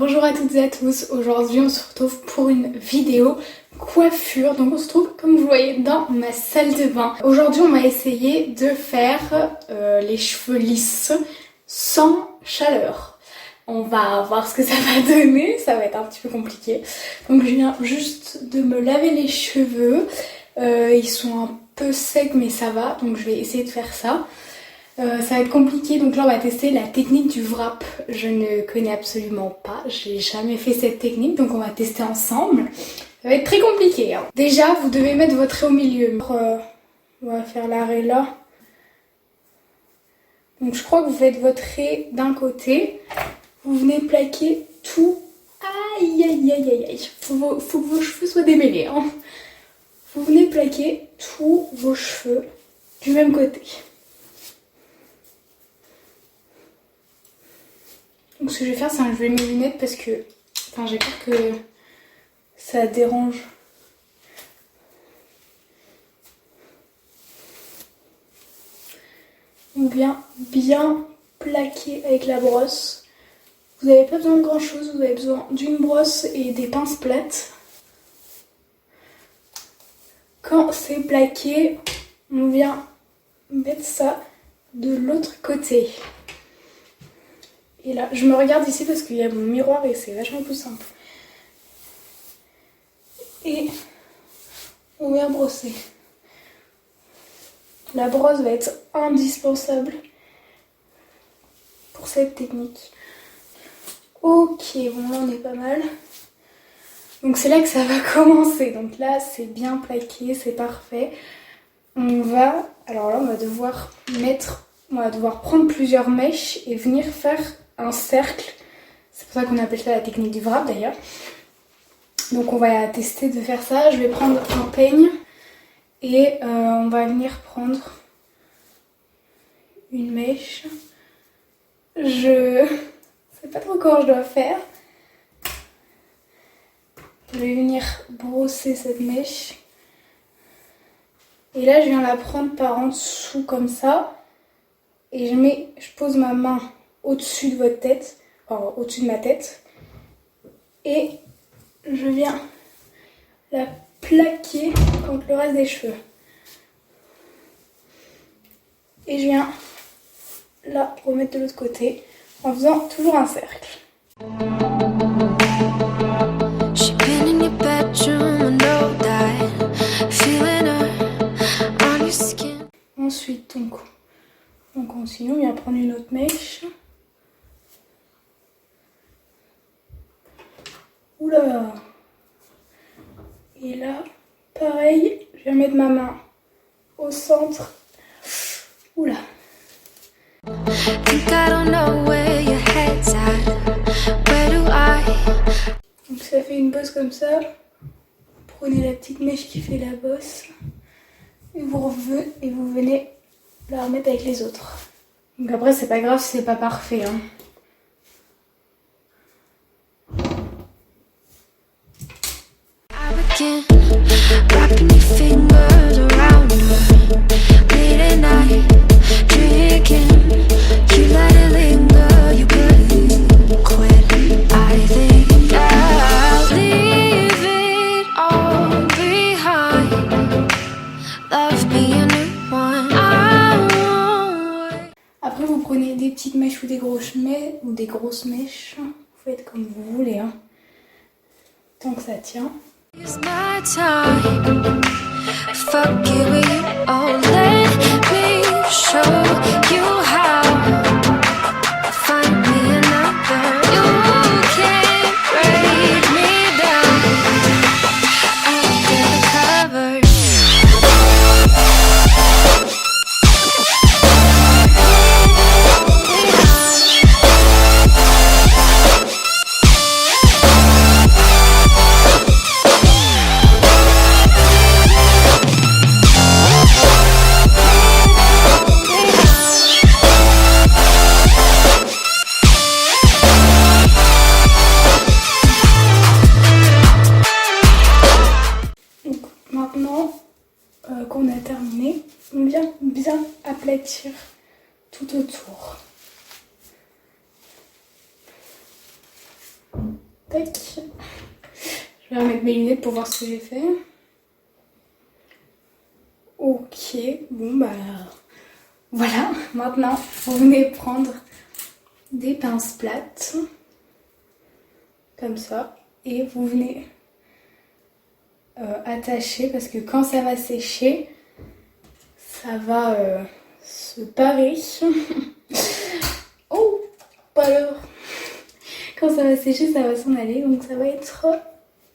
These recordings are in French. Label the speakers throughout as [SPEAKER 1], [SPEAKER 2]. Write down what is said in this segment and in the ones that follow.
[SPEAKER 1] Bonjour à toutes et à tous, aujourd'hui on se retrouve pour une vidéo coiffure. Donc on se trouve comme vous voyez dans ma salle de bain. Aujourd'hui on va essayer de faire les cheveux lisses sans chaleur. On va voir ce que ça va donner, ça va être un petit peu compliqué. Donc je viens juste de me laver les cheveux, ils sont un peu secs mais ça va, donc je vais essayer de faire ça. Ça va être compliqué, donc là on va tester la technique du wrap. Je ne connais absolument pas, j'ai jamais fait cette technique, donc on va tester ensemble. Ça va être très compliqué, hein. Déjà vous devez mettre votre raie au milieu. On va faire l'arrêt là. Donc je crois que vous faites votre raie d'un côté, vous venez plaquer tout. Aïe aïe aïe aïe aïe, faut que vos cheveux soient démêlés, hein. Vous venez plaquer tous vos cheveux du même côté. Donc ce que je vais faire, c'est que je vais mes lunettes parce que j'ai peur que ça dérange. On vient bien plaquer avec la brosse. Vous n'avez pas besoin de grand chose, vous avez besoin d'une brosse et des pinces plates. Quand c'est plaqué, on vient mettre ça de l'autre côté. Et là, je me regarde ici parce qu'il y a mon miroir et c'est vachement plus simple. Et on vient brosser. La brosse va être indispensable pour cette technique. Ok, bon là on est pas mal. Donc c'est là que ça va commencer. Donc là c'est bien plaqué, c'est parfait. Alors là on va devoir prendre plusieurs mèches et venir faire un cercle. C'est pour ça qu'on appelle ça la technique du wrap d'ailleurs. Donc on va tester de faire ça. Je vais prendre un peigne et on va venir prendre une mèche. Je sais pas trop comment je dois faire. Je vais venir brosser cette mèche. Et là je viens la prendre par en dessous comme ça. Et je pose ma main au-dessus de votre tête, enfin au-dessus de ma tête. Et je viens la plaquer contre le reste des cheveux. Et je viens la remettre de l'autre côté en faisant toujours un cercle. Ensuite, on continue, on vient prendre une autre mèche. Oula! Et là, pareil, je vais mettre ma main au centre. Oula! Donc ça fait une bosse comme ça. Prenez la petite mèche qui fait la bosse. Et vous venez la remettre avec les autres. Donc après c'est pas grave si c'est pas parfait, hein. Après vous prenez des petites mèches ou des grosses mèches. Vous faites comme vous voulez, hein. Tant que ça tient. Qu'on a terminé, on vient bien aplatir tout autour. Tac. Je vais remettre mes lunettes pour voir ce que j'ai fait. Ok, bon bah voilà, maintenant vous venez prendre des pinces plates, comme ça, et vous venez attacher parce que quand ça va sécher, ça va se parer. Oh, pas alors. Quand ça va sécher, ça va s'en aller, donc ça va être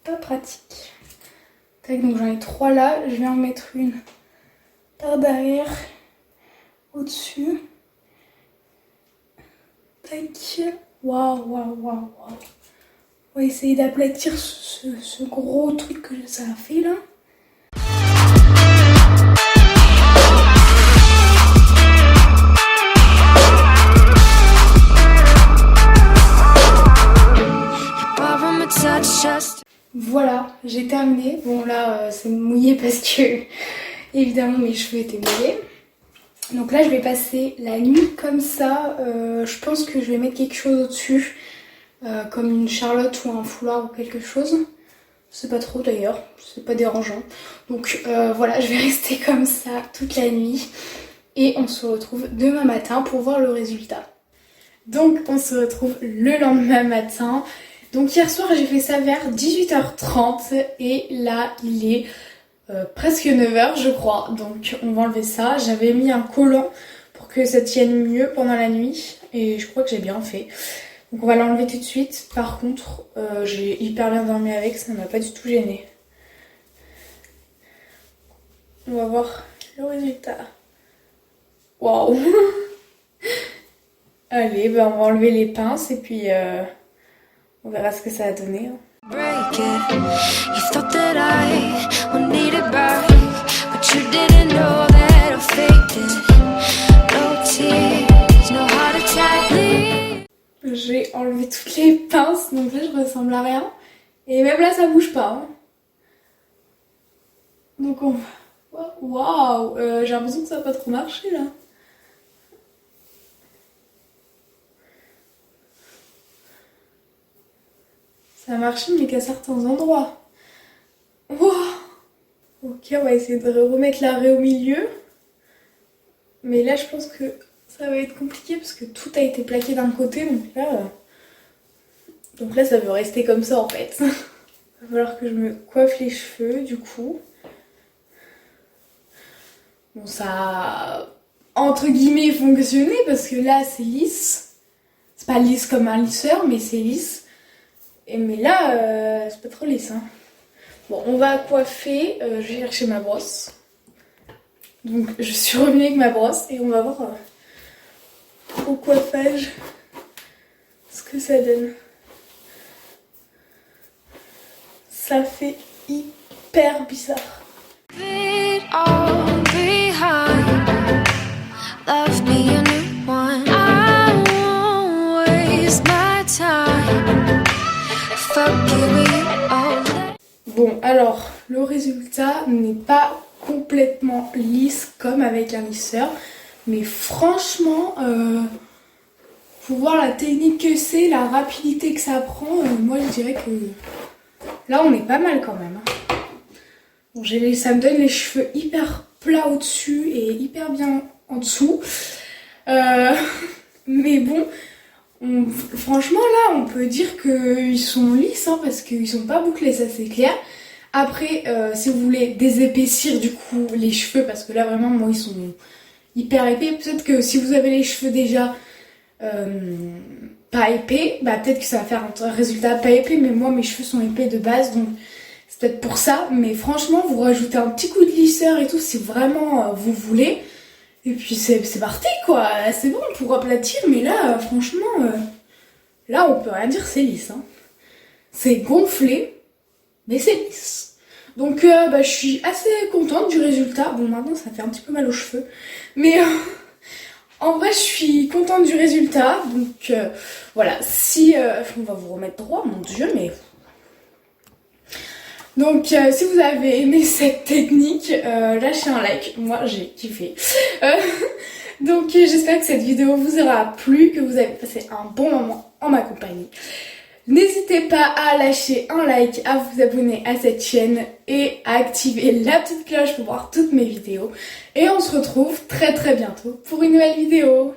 [SPEAKER 1] pas pratique. Tac, donc j'en ai 3 là, je vais en mettre une par derrière, au-dessus. Tac. Waouh, waouh, waouh, waouh. On va essayer d'aplatir ce gros truc que ça a fait là. Voilà, j'ai terminé. Bon là c'est mouillé parce que évidemment mes cheveux étaient mouillés. Donc là je vais passer la nuit comme ça. Je pense que je vais mettre quelque chose au-dessus. Comme une charlotte ou un foulard ou quelque chose. Je sais pas trop d'ailleurs, c'est pas dérangeant. Donc voilà, je vais rester comme ça toute la nuit. Et on se retrouve demain matin pour voir le résultat. Donc on se retrouve le lendemain matin. Donc hier soir j'ai fait ça vers 18h30 et là il est presque 9h je crois. Donc on va enlever ça. J'avais mis un collant pour que ça tienne mieux pendant la nuit et je crois que j'ai bien fait. Donc on va l'enlever tout de suite. Par contre j'ai hyper bien dormi avec, ça ne m'a pas du tout gêné. On va voir le résultat. Waouh. Allez, ben on va enlever les pinces et puis on verra ce que ça a donné. J'ai enlevé toutes les pinces, donc là je ressemble à rien. Et même là ça bouge pas. Hein. Donc on va... Waouh, j'ai l'impression que ça va pas trop marcher là. Ça a marché mais qu'à certains endroits. Wow. Ok, on va essayer de remettre l'arrêt au milieu. Mais là je pense que ça va être compliqué parce que tout a été plaqué d'un côté. Donc là ça veut rester comme ça en fait. Il va falloir que je me coiffe les cheveux du coup. Bon ça a entre guillemets fonctionné parce que là c'est lisse. C'est pas lisse comme un lisseur mais c'est lisse. Mais là, c'est pas trop lisse. Hein. Bon, on va coiffer. Je vais chercher ma brosse. Donc, je suis revenue avec ma brosse et on va voir au coiffage ce que ça donne. Ça fait hyper bizarre. Bon alors le résultat n'est pas complètement lisse comme avec un lisseur mais franchement pour voir la technique que c'est, la rapidité que ça prend, moi je dirais que là on est pas mal quand même. Hein. Bon, ça me donne les cheveux hyper plats au-dessus et hyper bien en dessous. Mais bon, franchement là on peut dire qu'ils sont lisses hein, parce qu'ils sont pas bouclés, ça c'est clair. Après si vous voulez désépaissir du coup les cheveux parce que là vraiment moi ils sont hyper épais. Peut-être que si vous avez les cheveux déjà pas épais, bah peut-être que ça va faire un résultat pas épais mais moi mes cheveux sont épais de base donc c'est peut-être pour ça. Mais franchement vous rajoutez un petit coup de lisseur et tout si vraiment vous voulez. Et puis c'est parti quoi, c'est bon pour aplatir, mais là franchement, là on peut rien dire, c'est lisse. Hein. C'est gonflé, mais c'est lisse. Donc je suis assez contente du résultat. Bon maintenant ça fait un petit peu mal aux cheveux, mais en vrai je suis contente du résultat. Donc voilà, si on va vous remettre droit, mon dieu, mais... Donc si vous avez aimé cette technique, lâchez un like, moi j'ai kiffé. Donc j'espère que cette vidéo vous aura plu, que vous avez passé un bon moment en ma compagnie. N'hésitez pas à lâcher un like, à vous abonner à cette chaîne et à activer la petite cloche pour voir toutes mes vidéos. Et on se retrouve très bientôt pour une nouvelle vidéo.